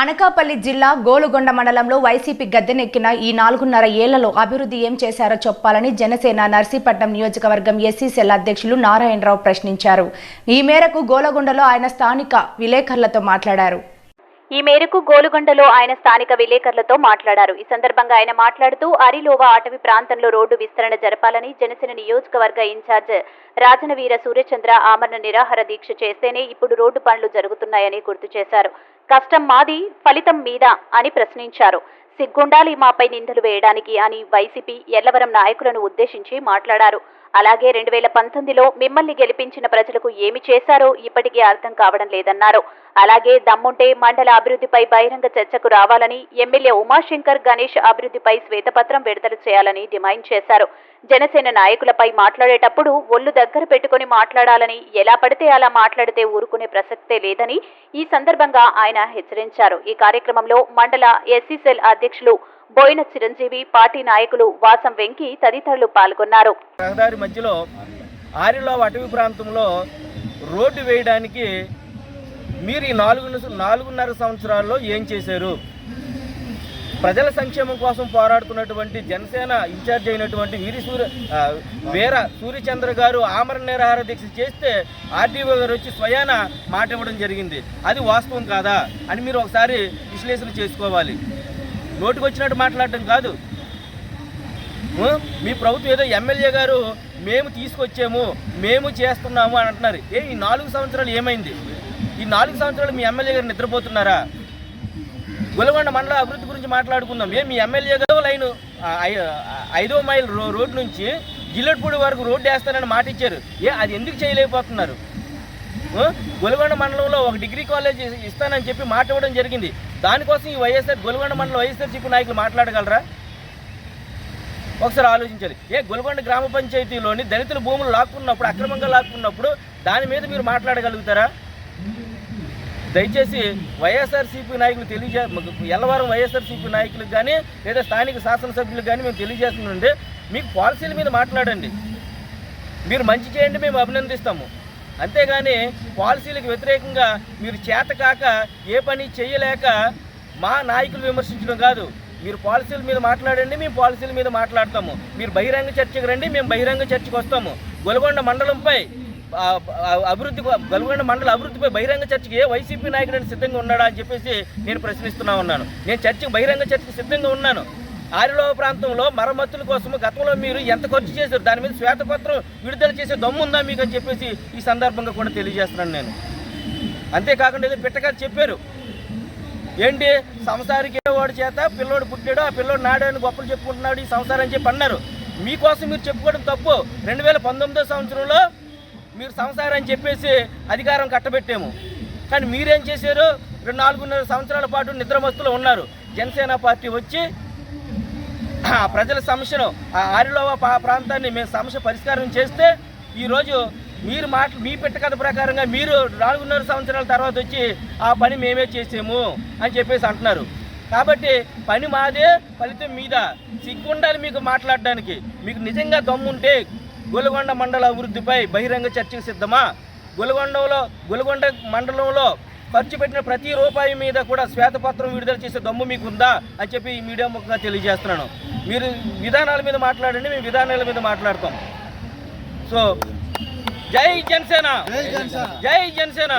అనకాపల్లి జిల్లా గోలుగొండ మండలంలో వైసీపీ గద్దెనెక్కిన ఈ 4.5 ఏళ్లలో అభివృద్ధి ఏం చేశారో చెప్పాలని జనసేన నర్సీపట్నం నియోజకవర్గం ఎస్సీ సెల్ అధ్యక్షులు నారాయణరావు ప్రశ్నించారు. ఈ మేరకు గోలుగొండలో ఆయన స్థానిక విలేకరులతో మాట్లాడారు. ఈ సందర్భంగా ఆయన మాట్లాడుతూ అరిలోవా అటవీ ప్రాంతంలో రోడ్డు విస్తరణ జరపాలని జనసేన నియోజకవర్గ ఇన్ఛార్జ్ రాజనవీర సూర్యచంద్ర ఆమరణ నిరాహార దీక్ష చేస్తేనే ఇప్పుడు రోడ్డు పనులు జరుగుతున్నాయని గుర్తు చేశారు. కష్టం మాది, ఫలితం మీద అని ప్రశ్నించారు. సిగ్గుండాలి మాపై నిందలు వేయడానికి అని వైసీపీ ఎల్లవరం నాయకులను ఉద్దేశించి మాట్లాడారు. అలాగే 2019లో మిమ్మల్ని గెలిపించిన ప్రజలకు ఏమి చేశారో ఇప్పటికీ అర్థం కావడం లేదన్నారు. అలాగే దమ్ముంటే మండల అభివృద్ధిపై బహిరంగ చర్చకు రావాలని, ఎమ్మెల్యే ఉమాశంకర్ గణేష్ అభివృద్ధిపై శ్వేతపత్రం విడుదల చేయాలని డిమాండ్ చేశారు. జనసేన నాయకులపై మాట్లాడేటప్పుడు ఒళ్ళు దగ్గర పెట్టుకుని మాట్లాడాలని, ఎలా పడితే అలా మాట్లాడితే ఊరుకునే ప్రసక్తే లేదని ఈ సందర్భంగా ఆయన హెచ్చరించారు. ఈ కార్యక్రమంలో మండల ఎస్సీ సెల్ అధ్యక్షులు బోయిన చిరంజీవి, పార్టీ నాయకులు వాసం వెంకి తదితరులు పాల్గొన్నారు. రహదారి మధ్యలో ఆరిలోవా అటవీ ప్రాంతంలో రోడ్డు వేయడానికి మీరు ఈ 4.5 సంవత్సరాల్లో ఏం చేశారు? ప్రజల సంక్షేమం కోసం పోరాడుతున్నటువంటి జనసేన ఇన్ఛార్జ్ అయినటువంటి వీర సూర్యచంద్ర గారు ఆమరణ నిరాహార దీక్ష చేస్తే ఆర్డీఓ గారు వచ్చి స్వయాన మాట ఇవ్వడం జరిగింది. అది వాస్తవం కాదా అని మీరు ఒకసారి విశ్లేషణ చేసుకోవాలి. నోటికి వచ్చినట్టు మాట్లాడటం కాదు. మీ ప్రభుత్వం ఏదో ఎమ్మెల్యే గారు మేము తీసుకొచ్చాము, మేము చేస్తున్నాము అని అంటున్నారు. ఈ 4 సంవత్సరాలు ఏమైంది? ఈ 4 సంవత్సరాలు మీ ఎమ్మెల్యే గారు నిద్రపోతున్నారా? గొలగొండ మండల అభివృద్ధి గురించి మాట్లాడుకుందాం. మీ ఎమ్మెల్యే గారు లైన్ 5వ మైల్ రోడ్డు నుంచి జిల్లెట్పూడి వరకు రోడ్డు వేస్తానని మాట ఇచ్చారు. అది ఎందుకు చేయలేకపోతున్నారు? గొలగొండ మండలంలో ఒక డిగ్రీ కాలేజ్ ఇస్తానని చెప్పి మాట ఇవ్వడం జరిగింది. దానికోసం ఈ గొలగొండ మండలం వైఎస్ఆర్సీపీ నాయకులు మాట్లాడగలరా? ఒకసారి ఆలోచించాలి. గొలగొండ గ్రామ పంచాయతీలోని దళితుల భూములు లాక్కున్నప్పుడు, అక్రమంగా లాక్కున్నప్పుడు దాని మీద మీరు మాట్లాడగలుగుతారా? దయచేసి వైఎస్ఆర్సీపీ నాయకులు ఎల్లవారం వైఎస్ఆర్సీపీ నాయకులకు కానీ లేదా స్థానిక శాసనసభ్యులకు కానీ మేము తెలియజేస్తుందంటే, మీకు పాలసీల మీద మాట్లాడండి. మీరు మంచి చేయండి, మేము అభినందిస్తాము. అంతేగాని పాలసీలకు వ్యతిరేకంగా మీరు చేతకాక ఏ పని చేయలేక మా నాయకులు విమర్శించడం కాదు. మీరు పాలసీల మీద మాట్లాడండి, మేము పాలసీల మీద మాట్లాడతాము. మీరు బహిరంగ చర్చకు రండి, మేము బహిరంగ చర్చకు వస్తాము. గొలగొండ మండలంపై గొలగొండ మండల అభివృద్ధిపై బహిరంగ చర్చకి వైసీపీ నాయకుడు సిద్ధంగా ఉన్నాడా అని చెప్పేసి నేను ప్రశ్నిస్తున్నా ఉన్నాను. నేను బహిరంగ చర్చకు సిద్ధంగా ఉన్నాను. ఆరిలోవా ప్రాంతంలో మరమ్మతుల కోసం గతంలో మీరు ఎంత ఖర్చు చేశారు, దాని మీద శ్వేతపత్రం విడుదల చేసే దమ్ముందా మీకు అని చెప్పేసి ఈ సందర్భంగా కూడా తెలియజేస్తున్నాను నేను. అంతేకాకుండా ఏదో పిట్టగా చెప్పారు, ఏంటి సంసారికి వాడి చేత పిల్లోడు పుట్టాడు, ఆ పిల్లోడు నాడు అని గొప్పలు చెప్పుకుంటున్నాడు ఈ సంసారం అని చెప్పి అన్నారు. మీకోసం మీరు చెప్పుకోవడం తప్పు. 2019 సంవత్సరంలో మీరు సంసారం అని చెప్పేసి అధికారం కట్టబెట్టాము. కానీ మీరేం చేశారు? 4.5 సంవత్సరాల పాటు నిద్రమస్తులో ఉన్నారు. జనసేన పార్టీ వచ్చి ప్రజల సమస్యను, ఆరిలోవా ప్రాంతాన్ని మేము సమస్య పరిష్కారం చేస్తే ఈరోజు మీరు మీ పెట్టకథ ప్రకారంగా మీరు 4.5 సంవత్సరాల తర్వాత వచ్చి ఆ పని మేమే చేసాము అని చెప్పేసి అంటున్నారు. కాబట్టి పని మాదే, ఫలితం మీద. సిగ్గుండాలి మీకు మాట్లాడడానికి. మీకు నిజంగా దమ్ముంటే గొలగొండ మండల అభివృద్ధిపై బహిరంగ చర్చకు సిద్ధమా? గొలగొండ మండలంలో ఖర్చు పెట్టిన ప్రతి రూపాయి మీద కూడా శ్వేతపత్రం విడుదల చేసే దమ్ము మీకు ఉందా అని చెప్పి ఈ మీడియా ముఖంగా తెలియజేస్తున్నాను. మీరు విధానాల మీద మాట్లాడండి, మేము విధానాల మీద మాట్లాడతాం. సో జై జనసేన, జై జనసేన.